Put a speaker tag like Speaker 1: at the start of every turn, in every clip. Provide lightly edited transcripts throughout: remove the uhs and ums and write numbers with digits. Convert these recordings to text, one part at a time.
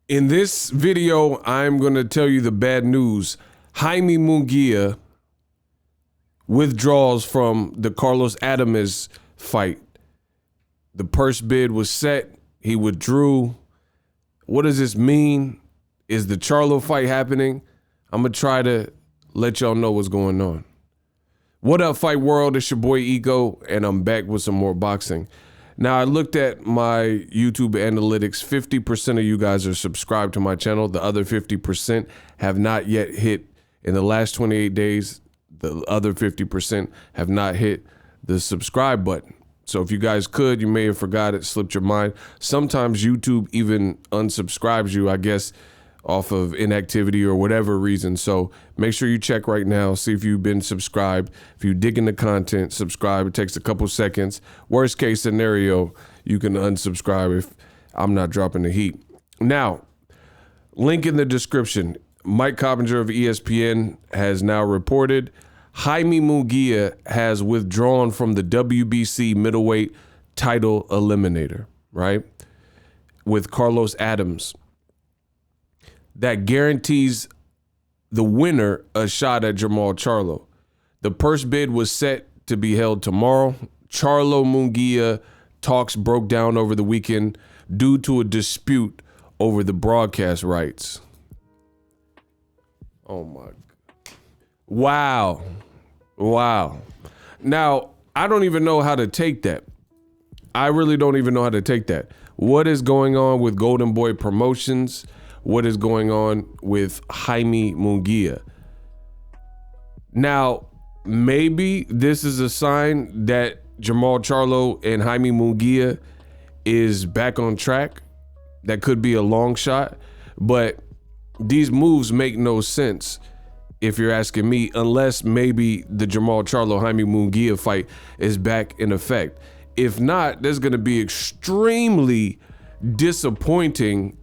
Speaker 1: In this video, I'm going to tell you the bad news. Jaime Munguia withdraws from the Carlos Adames fight. The purse bid was set. He withdrew. What does this mean? Is the Charlo fight happening? I'm going to try to let y'all know what's going on. What up, Fight World? It's your boy Ego, and I'm back with some more boxing. Now, I looked at my YouTube analytics. 50% of you guys are subscribed to my channel. The other 50% have not yet hit. In the last 28 days, the other 50% have not hit the subscribe button. So if you guys could, you may have forgot it, slipped your mind. Sometimes YouTube even unsubscribes you, I guess, off of inactivity or whatever reason. So make sure you check right now, see if you've been subscribed. If you dig in the content, subscribe. It takes a couple seconds. Worst case scenario, you can unsubscribe if I'm not dropping the heat. Now, link in the description. Mike Coppinger of ESPN has now reported Jaime Munguia has withdrawn from the WBC middleweight title eliminator, right? With Carlos Adames. That guarantees the winner a shot at JERMALL Charlo. The purse bid was set to be held tomorrow. Charlo Munguia talks broke down over the weekend due to a dispute over the broadcast rights. Oh my God. Wow. Wow. Now, I don't even know how to take that. I really don't even know how to take that. What is going on with Golden Boy Promotions? What is going on with Jaime Munguia? Now, maybe this is a sign that JERMALL Charlo and Jaime Munguia is back on track. That could be a long shot, but these moves make no sense if you're asking me, unless maybe the JERMALL Charlo Jaime Munguia fight is back in effect. If not, there's going to be extremely disappointing.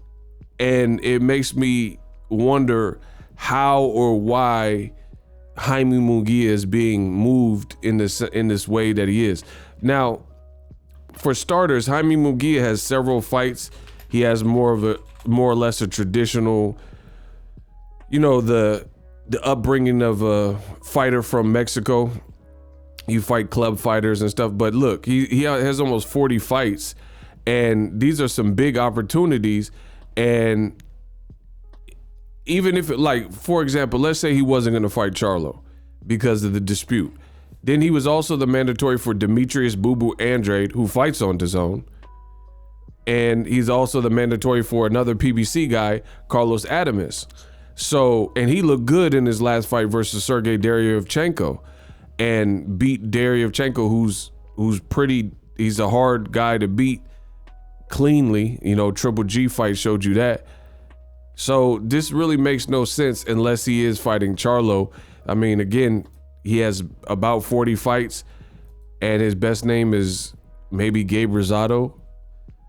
Speaker 1: And it makes me wonder how or why Jaime Munguia is being moved in this way that he is. Now, for starters, Jaime Munguia has several fights. He has more or less a traditional, you know, the upbringing of a fighter from Mexico. You fight club fighters and stuff. But look, he has almost 40 fights, and these are some big opportunities. And even if, like, for example, let's say he wasn't going to fight Charlo because of the dispute. Then he was also the mandatory for Demetrius Boo Boo Andrade, who fights on DAZN. And he's also the mandatory for another PBC guy, Carlos Adames. So, and he looked good in his last fight versus Sergey Deryevchenko and beat Deryevchenko, who's pretty, he's a hard guy to beat cleanly. You know, Triple G fight showed you that. So this really makes no sense unless he is fighting Charlo. I mean, again, he has about 40 fights, and his best name is maybe Gabe Rosado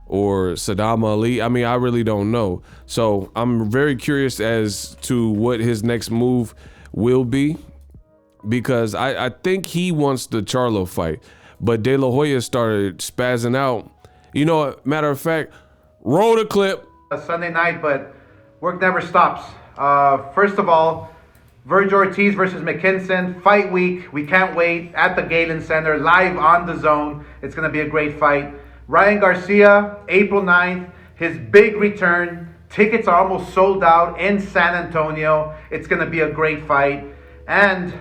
Speaker 1: or Saddam Ali. I mean, I really don't know. So I'm very curious as to what his next move will be, because I think he wants the Charlo fight, but De La Hoya started spazzing out. You know, matter of fact, roll the clip.
Speaker 2: Sunday night, but work never stops. First of all, Vergil Ortiz versus McKinson, fight week. We can't wait at the Galen Center, live on DAZN. It's going to be a great fight. Ryan Garcia, April 9th, his big return. Tickets are almost sold out in San Antonio. It's going to be a great fight. And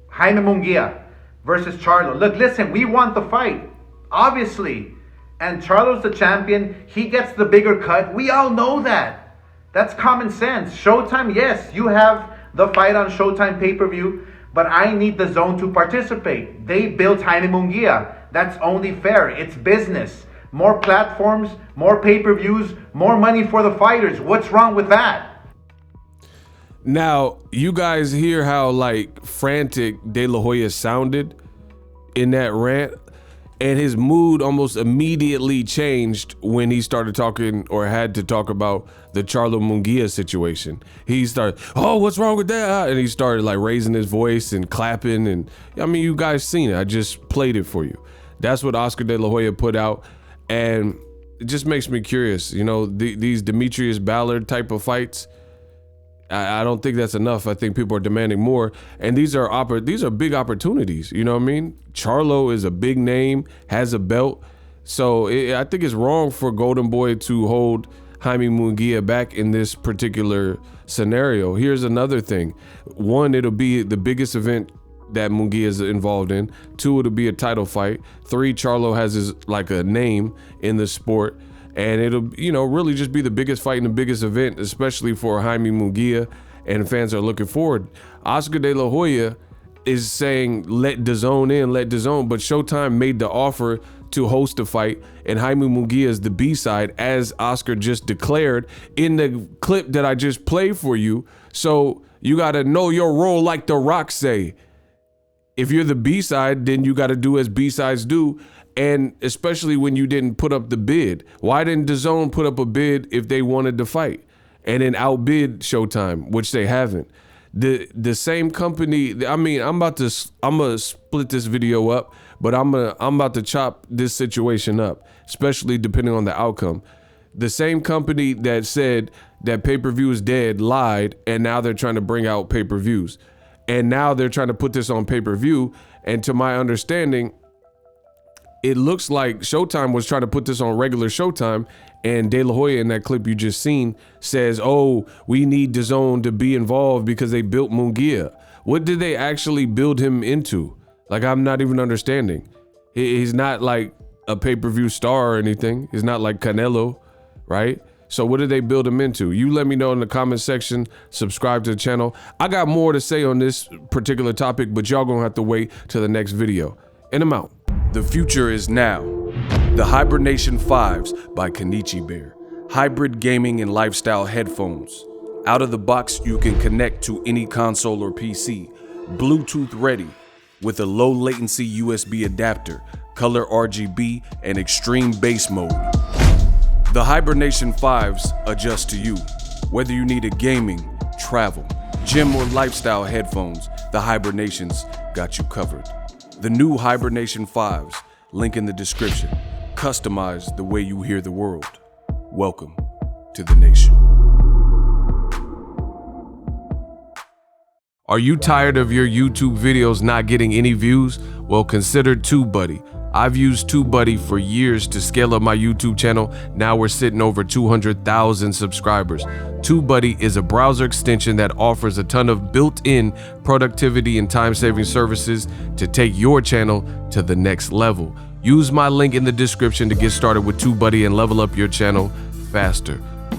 Speaker 2: Jaime Munguia versus Charlo. Look, listen, we want the fight, obviously. And Charlo's the champion. He gets the bigger cut. We all know that. That's common sense. Showtime, yes, you have the fight on Showtime pay-per-view, but I need DAZN to participate. They built Jaime Munguia. That's only fair. It's business. More platforms, more pay-per-views, more money for the fighters. What's wrong with that?
Speaker 1: Now, you guys hear how, like, frantic De La Hoya sounded in that rant? And his mood almost immediately changed when he started talking, or had to talk about, the Charlo Munguia situation. He started, oh, what's wrong with that? And he started like raising his voice and clapping. And I mean, you guys seen it. I just played it for you. That's what Oscar De La Hoya put out. And it just makes me curious. You know, these Demetrius Ballard type of fights, I don't think that's enough. I think people are demanding more, and these are big opportunities. You know what I mean? Charlo is a big name, has a belt, so I think it's wrong for Golden Boy to hold Jaime Munguia back in this particular scenario. Here's another thing: one, it'll be the biggest event that Munguia is involved in. Two, it'll be a title fight. Three, Charlo has a name in the sport. And it'll, really just be the biggest fight and the biggest event, especially for Jaime Munguia, and fans are looking forward. Oscar De La Hoya is saying, let DAZN in, let DAZN, but Showtime made the offer to host the fight, and Jaime Munguia is the B-side, as Oscar just declared in the clip that I just played for you. So you gotta know your role, like The Rock say. If you're the B-side, then you gotta do as B-sides do. And especially when you didn't put up the bid. Why didn't DAZN put up a bid if they wanted to fight and then outbid Showtime, which they haven't? The same company, I mean, I'm gonna split this video up, but I'm about to chop this situation up, especially depending on the outcome. The same company that said that pay-per-view is dead lied, and now they're trying to bring out pay-per-views. And now they're trying to put this on pay-per-view, and to my understanding, it looks like Showtime was trying to put this on regular Showtime, and De La Hoya in that clip you just seen says, oh, we need DAZN to be involved because they built Munguia. What did they actually build him into? Like, I'm not even understanding. He's not like a pay-per-view star or anything. He's not like Canelo, right? So what did they build him into? You let me know in the comment section. Subscribe to the channel. I got more to say on this particular topic, but y'all gonna have to wait till the next video. And I'm out.
Speaker 3: The future is now. The Hibernation 5s by Kenichi Bear. Hybrid gaming and lifestyle headphones. Out of the box, you can connect to any console or PC. Bluetooth ready with a low latency USB adapter, color RGB, and extreme bass mode. The Hibernation 5s adjust to you. Whether you need a gaming, travel, gym, or lifestyle headphones, the Hibernations got you covered. The new Hibernation 5s, link in the description. Customize the way you hear the world. Welcome to the nation.
Speaker 1: Are you tired of your YouTube videos not getting any views? Well, consider TubeBuddy. I've used TubeBuddy for years to scale up my YouTube channel. Now we're sitting over 200,000 subscribers. TubeBuddy is a browser extension that offers a ton of built-in productivity and time-saving services to take your channel to the next level. Use my link in the description to get started with TubeBuddy and level up your channel faster.